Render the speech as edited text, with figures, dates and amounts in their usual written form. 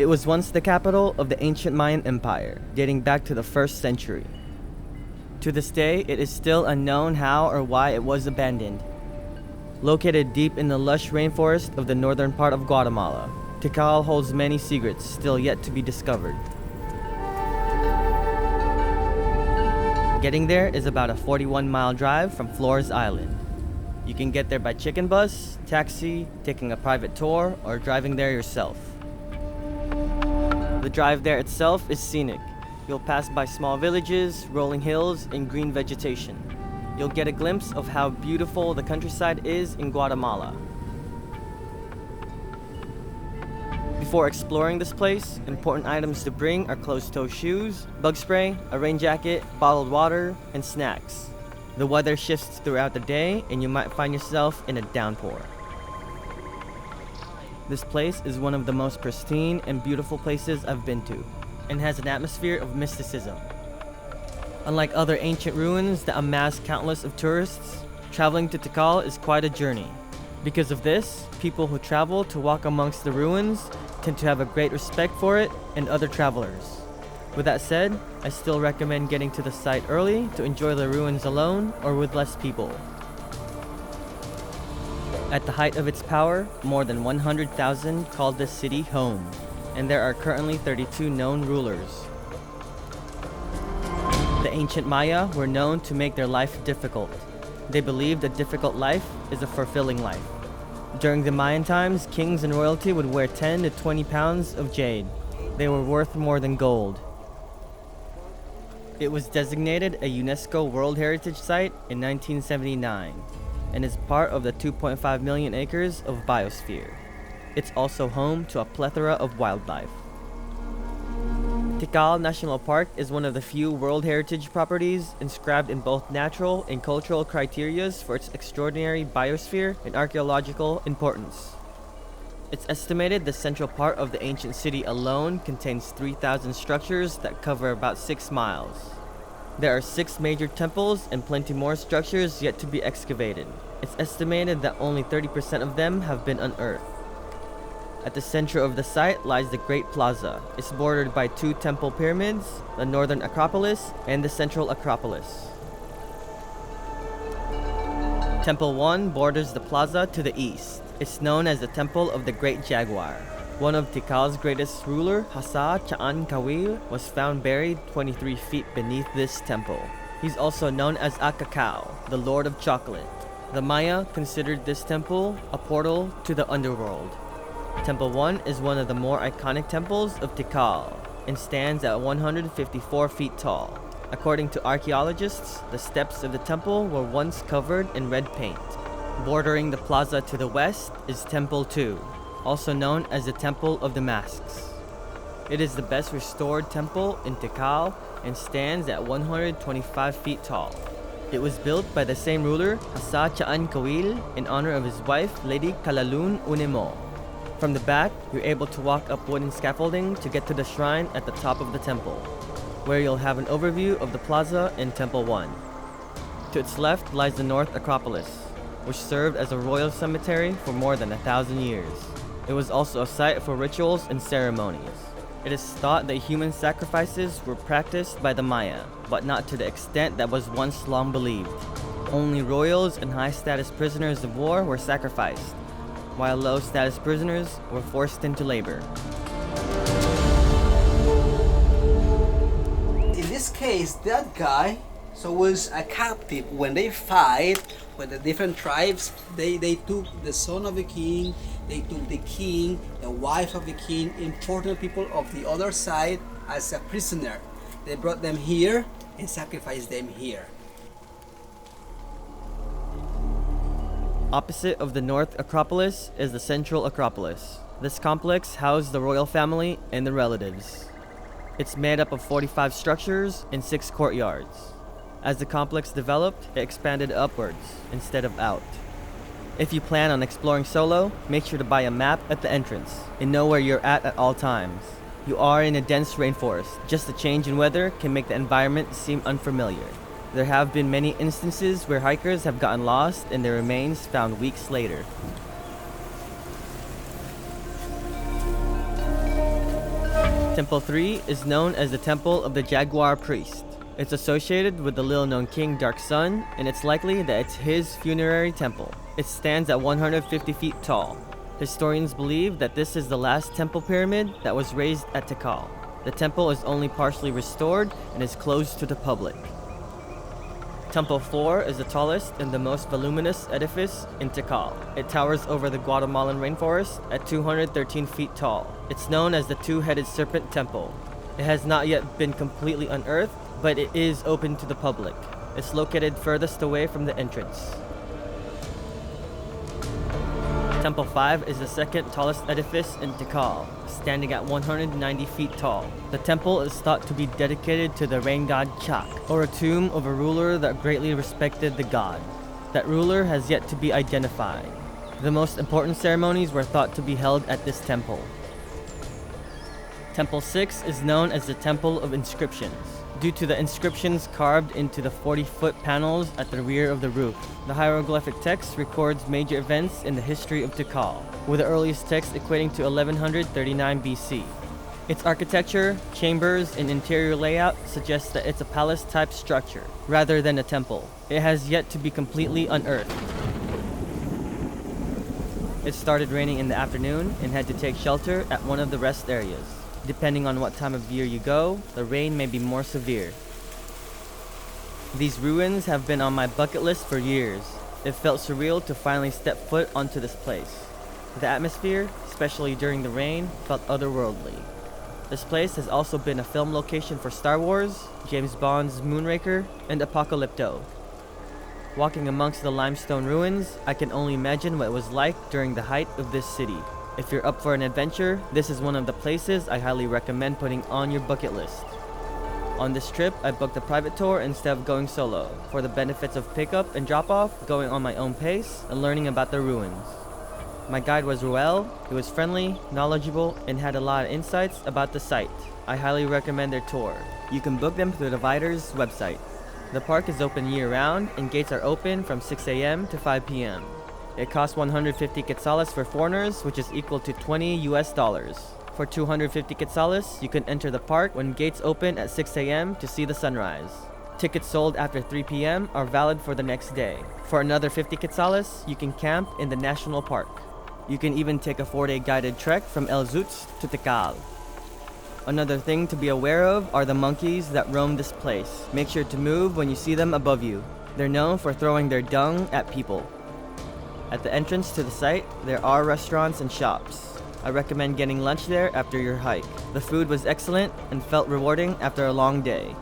It was once the capital of the ancient Mayan Empire, dating back to the 1st century. To this day, it is still unknown how or why it was abandoned. Located deep in the lush rainforest of the northern part of Guatemala, Tikal holds many secrets still yet to be discovered. Getting there is about a 41-mile drive from Flores Island. You can get there by chicken bus, taxi, taking a private tour, or driving there yourself. The drive there itself is scenic. You'll pass by small villages, rolling hills, and green vegetation. You'll get a glimpse of how beautiful the countryside is in Guatemala. Before exploring this place, important items to bring are closed-toe shoes, bug spray, a rain jacket, bottled water, and snacks. The weather shifts throughout the day, and you might find yourself in a downpour. This place is one of the most pristine and beautiful places I've been to, and has an atmosphere of mysticism. Unlike other ancient ruins that amass countless of tourists, traveling to Tikal is quite a journey. Because of this, people who travel to walk amongst the ruins tend to have a great respect for it and other travelers. With that said, I still recommend getting to the site early to enjoy the ruins alone or with less people. At the height of its power, more than 100,000 called this city home, and there are currently 32 known rulers. The ancient Maya were known to make their life difficult. They believed a difficult life is a fulfilling life. During the Mayan times, kings and royalty would wear 10 to 20 pounds of jade. They were worth more than gold. It was designated a UNESCO World Heritage Site in 1979 and is part of the 2.5 million acres of biosphere. It's also home to a plethora of wildlife. Tikal National Park is one of the few World Heritage properties inscribed in both natural and cultural criteria for its extraordinary biosphere and archaeological importance. It's estimated the central part of the ancient city alone contains 3,000 structures that cover about 6 miles. There are 6 major temples and plenty more structures yet to be excavated. It's estimated that only 30% of them have been unearthed. At the center of the site lies the Great Plaza. It's bordered by 2 temple pyramids, the Northern Acropolis and the Central Acropolis. Temple 1 borders the plaza to the east. It's known as the Temple of the Great Jaguar. One of Tikal's greatest ruler, Hassa Cha'an Kawil, was found buried 23 feet beneath this temple. He's also known as Akakao, the Lord of Chocolate. The Maya considered this temple a portal to the underworld. Temple 1 is one of the more iconic temples of Tikal and stands at 154 feet tall. According to archaeologists, the steps of the temple were once covered in red paint. Bordering the plaza to the west is Temple 2, also known as the Temple of the Masks. It is the best restored temple in Tikal and stands at 125 feet tall. It was built by the same ruler, Hassa Cha'an Kawil, in honor of his wife, Lady Kalalun Unemo. From the back, you're able to walk up wooden scaffolding to get to the shrine at the top of the temple, where you'll have an overview of the plaza in Temple 1. To its left lies the North Acropolis, which served as a royal cemetery for more than 1,000 years. It was also a site for rituals and ceremonies. It is thought that human sacrifices were practiced by the Maya, but not to the extent that was once long believed. Only royals and high-status prisoners of war were sacrificed, while low-status prisoners were forced into labor. In this case, that guy was a captive. When they fight with the different tribes, they took the son of the king, they took the king, the wife of the king, important people of the other side as a prisoner. They brought them here and sacrificed them here. Opposite of the North Acropolis is the Central Acropolis. This complex housed the royal family and their relatives. It's made up of 45 structures and 6 courtyards. As the complex developed, it expanded upwards instead of out. If you plan on exploring solo, make sure to buy a map at the entrance and know where you're at all times. You are in a dense rainforest. Just a change in weather can make the environment seem unfamiliar. There have been many instances where hikers have gotten lost and their remains found weeks later. Temple 3 is known as the Temple of the Jaguar Priest. It's associated with the little-known king Dark Sun, and it's likely that it's his funerary temple. It stands at 150 feet tall. Historians believe that this is the last temple pyramid that was raised at Tikal. The temple is only partially restored and is closed to the public. Temple 4 is the tallest and the most voluminous edifice in Tikal. It towers over the Guatemalan rainforest at 213 feet tall. It's known as the Two-Headed Serpent Temple. It has not yet been completely unearthed, but it is open to the public. It's located furthest away from the entrance. Temple 5 is the second tallest edifice in Tikal, standing at 190 feet tall. The temple is thought to be dedicated to the rain god Chak, or a tomb of a ruler that greatly respected the god. That ruler has yet to be identified. The most important ceremonies were thought to be held at this temple. Temple 6 is known as the Temple of Inscriptions, due to the inscriptions carved into the 40-foot panels at the rear of the roof. The hieroglyphic text records major events in the history of Tikal, with the earliest text equating to 1139 BC. Its architecture, chambers, and interior layout suggest that it's a palace-type structure, rather than a temple. It has yet to be completely unearthed. It started raining in the afternoon and had to take shelter at one of the rest areas. Depending on what time of year you go, the rain may be more severe. These ruins have been on my bucket list for years. It felt surreal to finally step foot onto this place. The atmosphere, especially during the rain, felt otherworldly. This place has also been a film location for Star Wars, James Bond's Moonraker, and Apocalypto. Walking amongst the limestone ruins, I can only imagine what it was like during the height of this city. If you're up for an adventure, this is one of the places I highly recommend putting on your bucket list. On this trip, I booked a private tour instead of going solo, for the benefits of pickup and drop-off, going on my own pace, and learning about the ruins. My guide was Ruel. He was friendly, knowledgeable, and had a lot of insights about the site. I highly recommend their tour. You can book them through the Vider's website. The park is open year-round, and gates are open from 6 a.m. to 5 p.m. It costs 150 quetzales for foreigners, which is equal to $20 US. For 250 quetzales, you can enter the park when gates open at 6 a.m. to see the sunrise. Tickets sold after 3 p.m. are valid for the next day. For another 50 quetzales, you can camp in the national park. You can even take a 4-day guided trek from El Zutz to Tikal. Another thing to be aware of are the monkeys that roam this place. Make sure to move when you see them above you. They're known for throwing their dung at people. At the entrance to the site, there are restaurants and shops. I recommend getting lunch there after your hike. The food was excellent and felt rewarding after a long day.